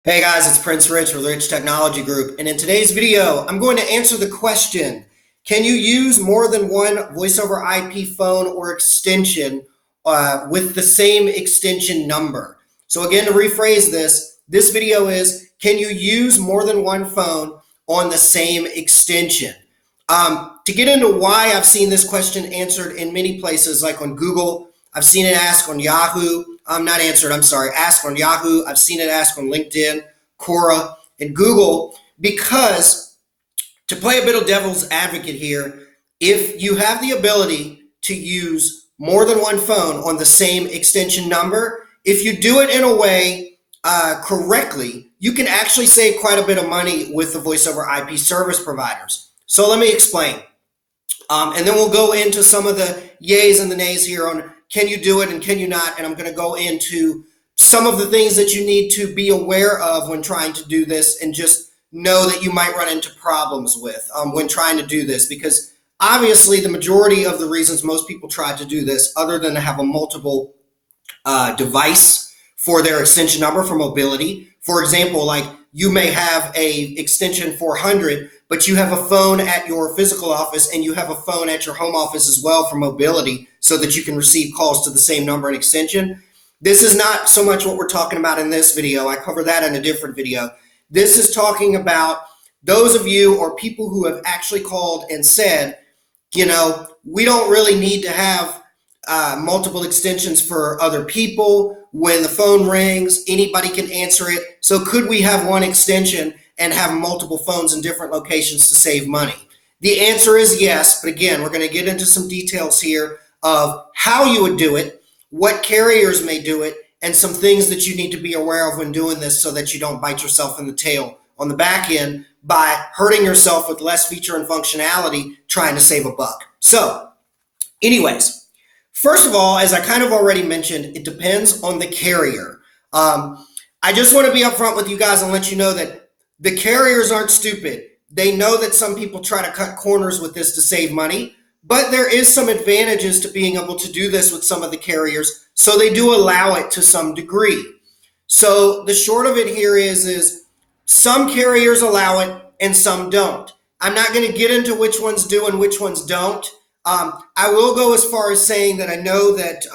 Hey guys, it's Prince Rich with Rich Technology Group, and in today's video, I'm going to answer the question, can you use more than one voice over IP phone or extension with the same extension number? So again, to rephrase this video is, can you use more than one phone on the same extension? To get into why I've seen this question answered in many places, like on Google, I've seen it asked on Yahoo, asked on Yahoo. I've seen it asked on LinkedIn, Quora, and Google, because to play a bit of devil's advocate here, if you have the ability to use more than one phone on the same extension number, if you do it in a way correctly, you can actually save quite a bit of money with the voice over IP service providers. So let me explain. And then we'll go into some of the yays and the nays here on can you do it and can you not, and I'm going to go into some of the things that you need to be aware of when trying to do this, and just know that you might run into problems with when trying to do this, because obviously the majority of the reasons most people try to do this, other than to have a multiple device for their extension number for mobility. For example, like you may have a extension 400, but you have a phone at your physical office and you have a phone at your home office as well for mobility, so that you can receive calls to the same number and extension. This is not so much what we're talking about in this video. I cover that in a different video. This is talking about those of you or people who have actually called and said, you know, we don't really need to have multiple extensions for other people. When the phone rings, anybody can answer it. So could we have one extension and have multiple phones in different locations to save money? The answer is yes, but again, we're going to get into some details here of how you would do it, what carriers may do it, and some things that you need to be aware of when doing this, so that you don't bite yourself in the tail on the back end by hurting yourself with less feature and functionality trying to save a buck. So anyways, first of all, as I kind of already mentioned, it depends on the carrier. I just want to be upfront with you guys and let you know that the carriers aren't stupid. They know that some people try to cut corners with this to save money, but there is some advantages to being able to do this with some of the carriers, so they do allow it to some degree. So the short of it here is some carriers allow it and some don't. I'm not going to get into which ones do and which ones don't. I will go as far as saying that I know that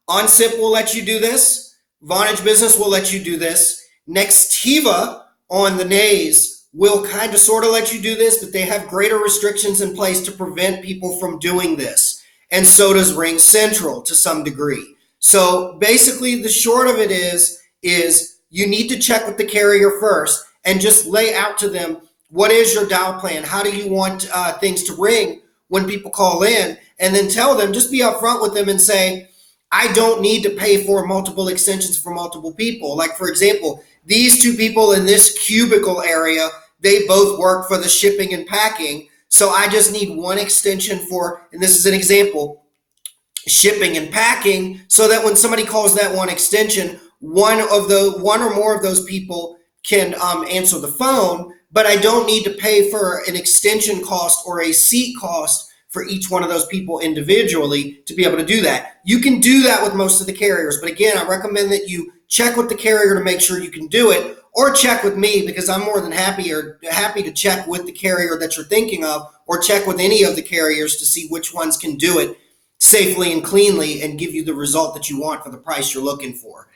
OnSIP will let you do this. Vonage Business will let you do this. Nextiva on the nays will kind of sort of let you do this, but they have greater restrictions in place to prevent people from doing this. And so does Ring Central to some degree. So basically the short of it is you need to check with the carrier first and just lay out to them, what is your dial plan? How do you want things to ring when people call in? And then tell them, just be upfront with them and say, I don't need to pay for multiple extensions for multiple people. Like for example, these two people in this cubicle area, they both work for the shipping and packing. So I just need one extension for, and this is an example, shipping and packing, so that when somebody calls that one extension, one or more of those people can answer the phone, but I don't need to pay for an extension cost or a seat cost for each one of those people individually to be able to do that. You can do that with most of the carriers, but again, I recommend that you check with the carrier to make sure you can do it, or check with me, because I'm more than happy to check with the carrier that you're thinking of, or check with any of the carriers to see which ones can do it safely and cleanly and give you the result that you want for the price you're looking for.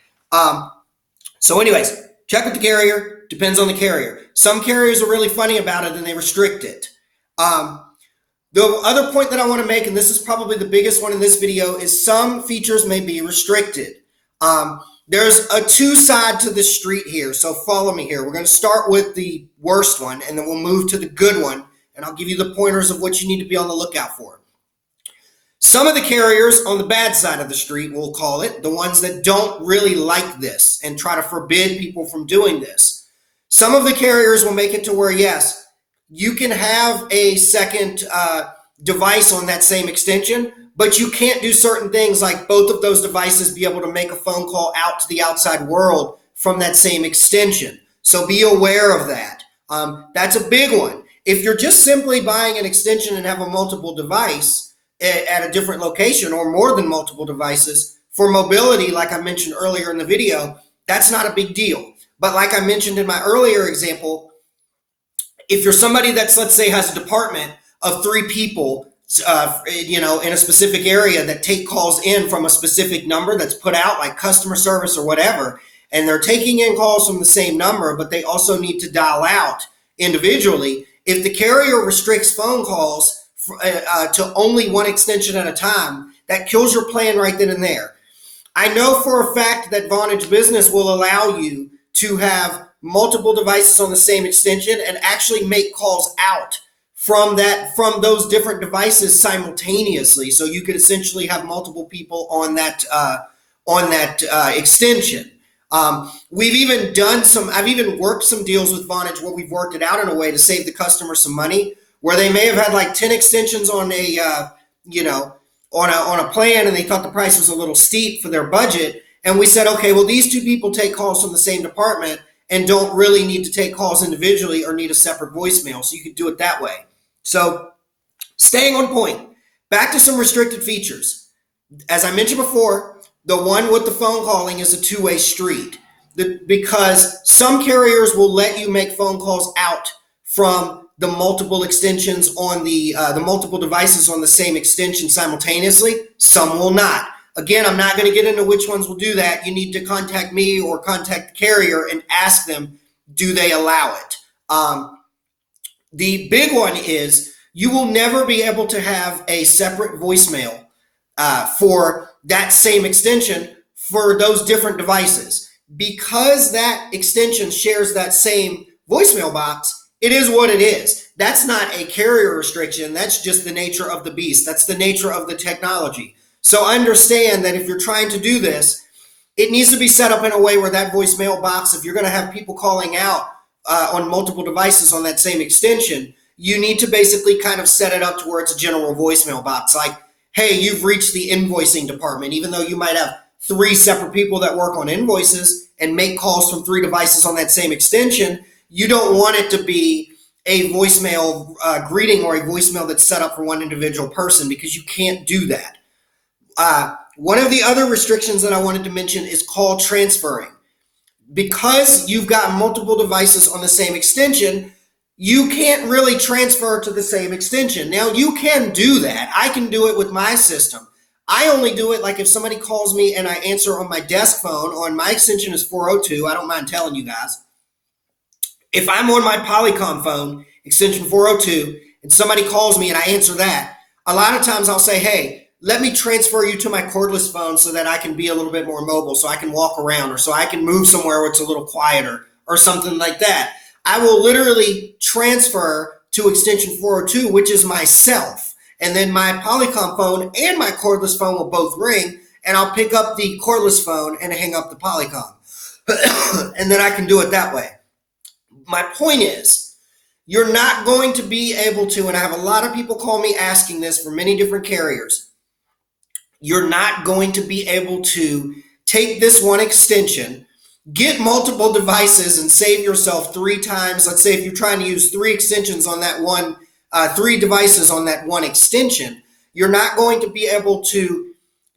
So anyways, check with the carrier, depends on the carrier. Some carriers are really funny about it and they restrict it. The other point that I want to make, and this is probably the biggest one in this video, is some features may be restricted. There's a two side to the street here, so follow me here. We're going to start with the worst one, and then we'll move to the good one, and I'll give you the pointers of what you need to be on the lookout for. Some of the carriers on the bad side of the street, we'll call it, the ones that don't really like this and try to forbid people from doing this. Some of the carriers will make it to where, yes, you can have a second device on that same extension, but you can't do certain things like both of those devices be able to make a phone call out to the outside world from that same extension. So be aware of that. That's a big one. If you're just simply buying an extension and have a multiple device at a different location, or more than multiple devices for mobility, like I mentioned earlier in the video, that's not a big deal. But like I mentioned in my earlier example, if you're somebody that's, let's say, has a department of 3 people, in a specific area that take calls in from a specific number that's put out, like customer service or whatever, and they're taking in calls from the same number, but they also need to dial out individually. If the carrier restricts phone calls to only one extension at a time, that kills your plan right then and there. I know for a fact that Vonage Business will allow you to have multiple devices on the same extension and actually make calls out from those different devices simultaneously. So you could essentially have multiple people on that extension. I've even worked some deals with Vonage where we've worked it out in a way to save the customer some money, where they may have had like 10 extensions on on a plan, and they thought the price was a little steep for their budget. And we said, okay, well, these 2 people take calls from the same department and don't really need to take calls individually or need a separate voicemail. So you could do it that way. So staying on point, back to some restricted features. As I mentioned before, the one with the phone calling is a 2-way street because some carriers will let you make phone calls out from the multiple extensions on the multiple devices on the same extension simultaneously. Some will not. Again, I'm not going to get into which ones will do that. You need to contact me or contact the carrier and ask them, do they allow it? The big one is you will never be able to have a separate voicemail for that same extension for those different devices. Because that extension shares that same voicemail box, it is what it is. That's not a carrier restriction. That's just the nature of the beast. That's the nature of the technology. So understand that if you're trying to do this, it needs to be set up in a way where that voicemail box, if you're going to have people calling out on multiple devices on that same extension, you need to basically kind of set it up to where it's a general voicemail box. Like, hey, you've reached the invoicing department, even though you might have 3 separate people that work on invoices and make calls from 3 devices on that same extension. You don't want it to be a voicemail greeting or a voicemail that's set up for one individual person, because you can't do that. One of the other restrictions that I wanted to mention is call transferring. Because you've got multiple devices on the same extension, you can't really transfer to the same extension. Now, you can do that. I can do it with my system. I only do it like if somebody calls me and I answer on my desk phone. On my extension is 402. I don't mind telling you guys. If I'm on my Polycom phone, extension 402, and somebody calls me and I answer that, a lot of times I'll say, hey, let me transfer you to my cordless phone so that I can be a little bit more mobile, so I can walk around, or so I can move somewhere where it's a little quieter, or something like that. I will literally transfer to extension 402, which is myself. And then my Polycom phone and my cordless phone will both ring, and I'll pick up the cordless phone and hang up the Polycom. And then I can do it that way. My point is, you're not going to be able to, and I have a lot of people call me asking this for many different carriers, you're not going to be able to take this one extension, get multiple devices, and save yourself 3 times. Let's say if you're trying to use 3 extensions on that one, 3 devices on that one extension, you're not going to be able to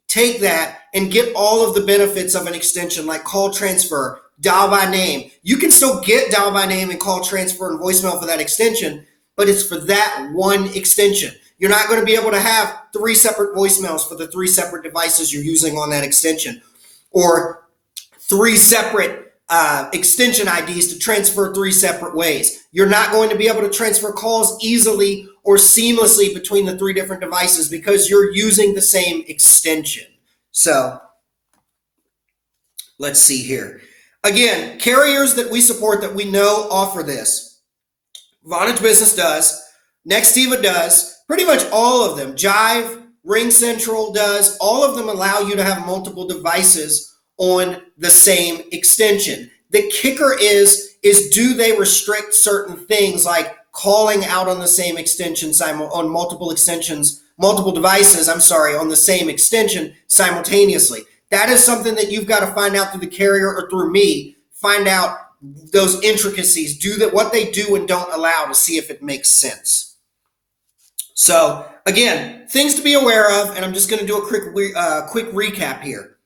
take that and get all of the benefits of an extension, like call transfer, dial by name. You can still get dial by name and call transfer and voicemail for that extension, but it's for that one extension. You're not going to be able to have 3 separate voicemails for the 3 separate devices you're using on that extension, or 3 separate extension IDs to transfer 3 separate ways. You're not going to be able to transfer calls easily or seamlessly between the 3 different devices because you're using the same extension. So let's see here. Again, carriers that we support that we know offer this. Vonage Business does. Nextiva does. Pretty much all of them. Jive, Ring Central does. All of them allow you to have multiple devices on the same extension. The kicker is do they restrict certain things like calling out on the same extension on multiple devices, on the same extension simultaneously. That is something that you've got to find out through the carrier or through me. Find out those intricacies, what they do and don't allow, to see if it makes sense. So again, things to be aware of, and I'm just going to do a quick recap here.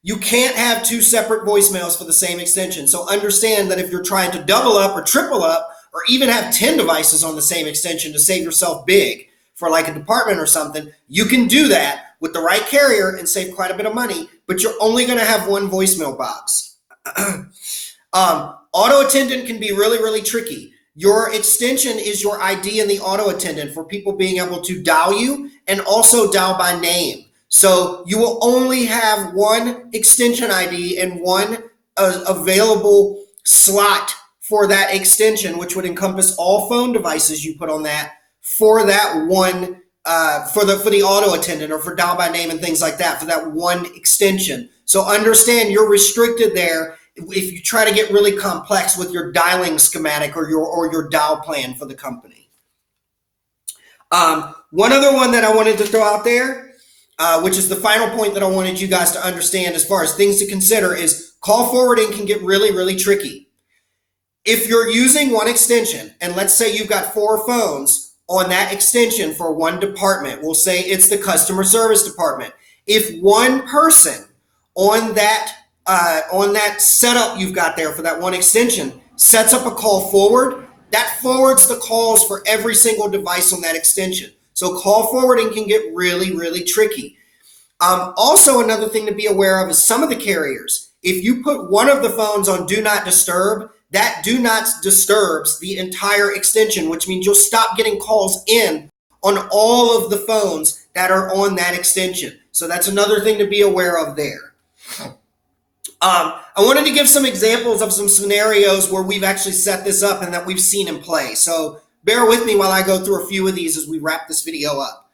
You can't have two separate voicemails for the same extension. So understand that if you're trying to double up or triple up or even have 10 devices on the same extension to save yourself big for like a department or something, you can do that with the right carrier and save quite a bit of money, but you're only going to have one voicemail box. Auto attendant can be really, really tricky. Your extension is your ID in the auto attendant for people being able to dial you and also dial by name. So you will only have one extension ID and one available slot for that extension, which would encompass all phone devices you put on that for that one, for the auto attendant or for dial by name and things like that, for that one extension. So understand you're restricted there if you try to get really complex with your dialing schematic or your dial plan for the company. One other one that I wanted to throw out there, which is the final point that I wanted you guys to understand as far as things to consider, is call forwarding can get really, really tricky. If you're using one extension, and let's say you've got 4 phones on that extension for one department, we'll say it's the customer service department. If one person on that setup you've got there for that one extension sets up a call forward, that forwards the calls for every single device on that extension. So call forwarding can get really, really tricky. Also, another thing to be aware of is some of the carriers, if you put one of the phones on Do Not Disturb, that Do Not disturbs the entire extension, which means you'll stop getting calls in on all of the phones that are on that extension. So that's another thing to be aware of there. I wanted to give some examples of some scenarios where we've actually set this up and that we've seen in play. So bear with me while I go through a few of these as we wrap this video up.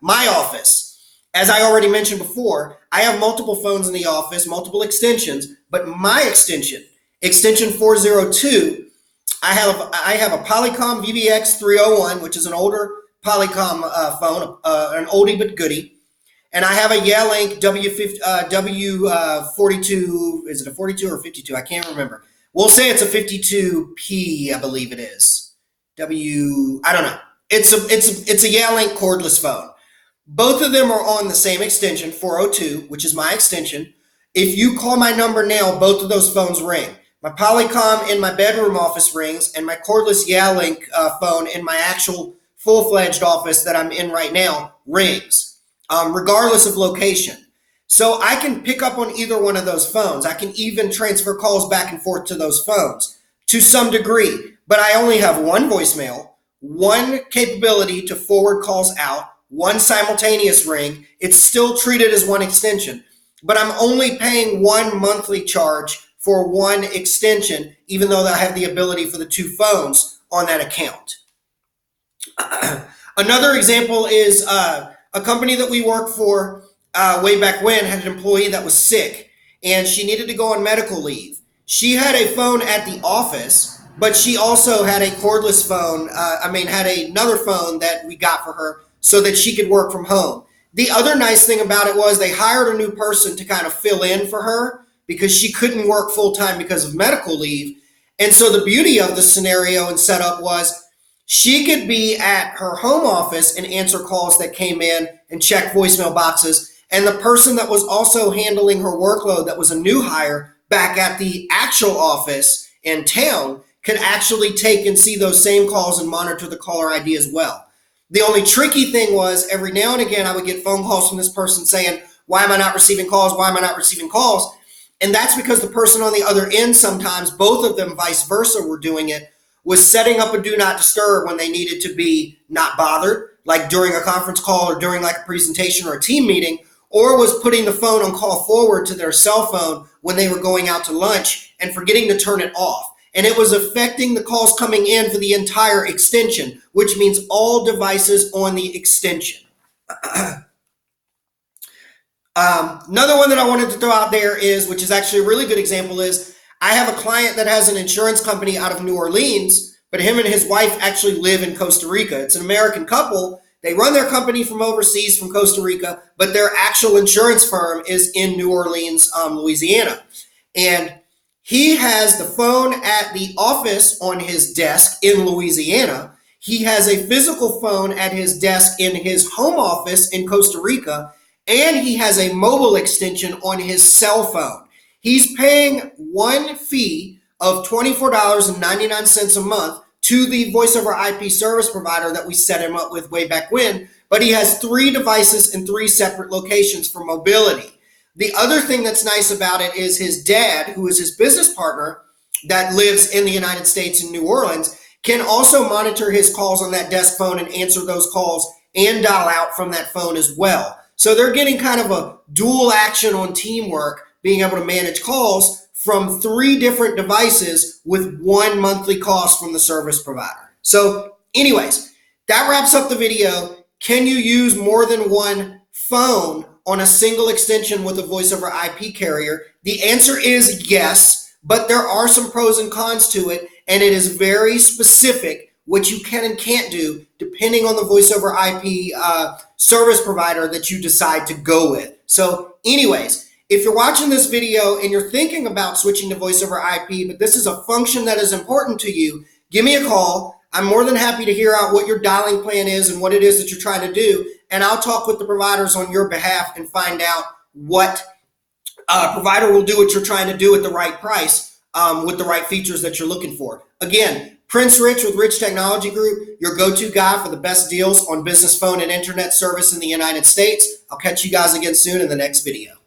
My office. As I already mentioned before, I have multiple phones in the office, multiple extensions, but my extension 402, I have a Polycom VBX 301, which is an older Polycom phone, an oldie but goodie. And I have a Yealink W42, is it a 42 or 52? I can't remember. We'll say it's a 52P, I believe it is. I don't know. It's a Yealink cordless phone. Both of them are on the same extension, 402, which is my extension. If you call my number now, both of those phones ring. My Polycom in my bedroom office rings, and my cordless Yealink phone in my actual full-fledged office that I'm in right now rings, regardless of location. So I can pick up on either one of those phones. I can even transfer calls back and forth to those phones to some degree, but I only have one voicemail, one capability to forward calls out, one simultaneous ring. It's still treated as one extension, but I'm only paying one monthly charge for one extension, even though I have the ability for the 2 phones on that account. Another example is a company that we worked for way back when had an employee that was sick and she needed to go on medical leave. She had a phone at the office, but she also had a cordless phone, had another phone that we got for her so that she could work from home. The other nice thing about it was they hired a new person to kind of fill in for her because she couldn't work full-time because of medical leave. And so the beauty of the scenario and setup was she could be at her home office and answer calls that came in and check voicemail boxes. And the person that was also handling her workload, that was a new hire back at the actual office in town, could actually take and see those same calls and monitor the caller ID as well. The only tricky thing was every now and again, I would get phone calls from this person saying, why am I not receiving calls? Why am I not receiving calls? And that's because the person on the other end, sometimes both of them vice versa were doing it, was setting up a do not disturb when they needed to be not bothered, like during a conference call or during like a presentation or a team meeting, or was putting the phone on call forward to their cell phone when they were going out to lunch and forgetting to turn it off. And it was affecting the calls coming in for the entire extension, which means all devices on the extension. Another one that I wanted to throw out there is, which is actually a really good example, is I have a client that has an insurance company out of New Orleans, but him and his wife actually live in Costa Rica. It's an American couple. They run their company from overseas, from Costa Rica, but their actual insurance firm is in New Orleans, Louisiana. And he has the phone at the office on his desk in Louisiana. He has a physical phone at his desk in his home office in Costa Rica. and he has a mobile extension on his cell phone. He's paying one fee of $24.99 a month to the voice over IP service provider that we set him up with way back when, but he has 3 devices in 3 separate locations for mobility. The other thing that's nice about it is his dad, who is his business partner that lives in the United States in New Orleans, can also monitor his calls on that desk phone and answer those calls and dial out from that phone as well. So they're getting kind of a dual action on teamwork, being able to manage calls from 3 different devices with 1 monthly cost from the service provider. So anyways, that wraps up the video. Can you use more than one phone on a single extension with a voice over IP carrier? The answer is yes, but there are some pros and cons to it, and it is very specific what you can and can't do depending on the voice over IP service provider that you decide to go with. So anyways, if you're watching this video and you're thinking about switching to voice over IP, but this is a function that is important to you, give me a call. I'm more than happy to hear out what your dialing plan is and what it is that you're trying to do, and I'll talk with the providers on your behalf and find out what provider will do what you're trying to do at the right price with the right features that you're looking for. Again, Prince Rich with Rich Technology Group, your go-to guy for the best deals on business phone and internet service in the United States. I'll catch you guys again soon in the next video.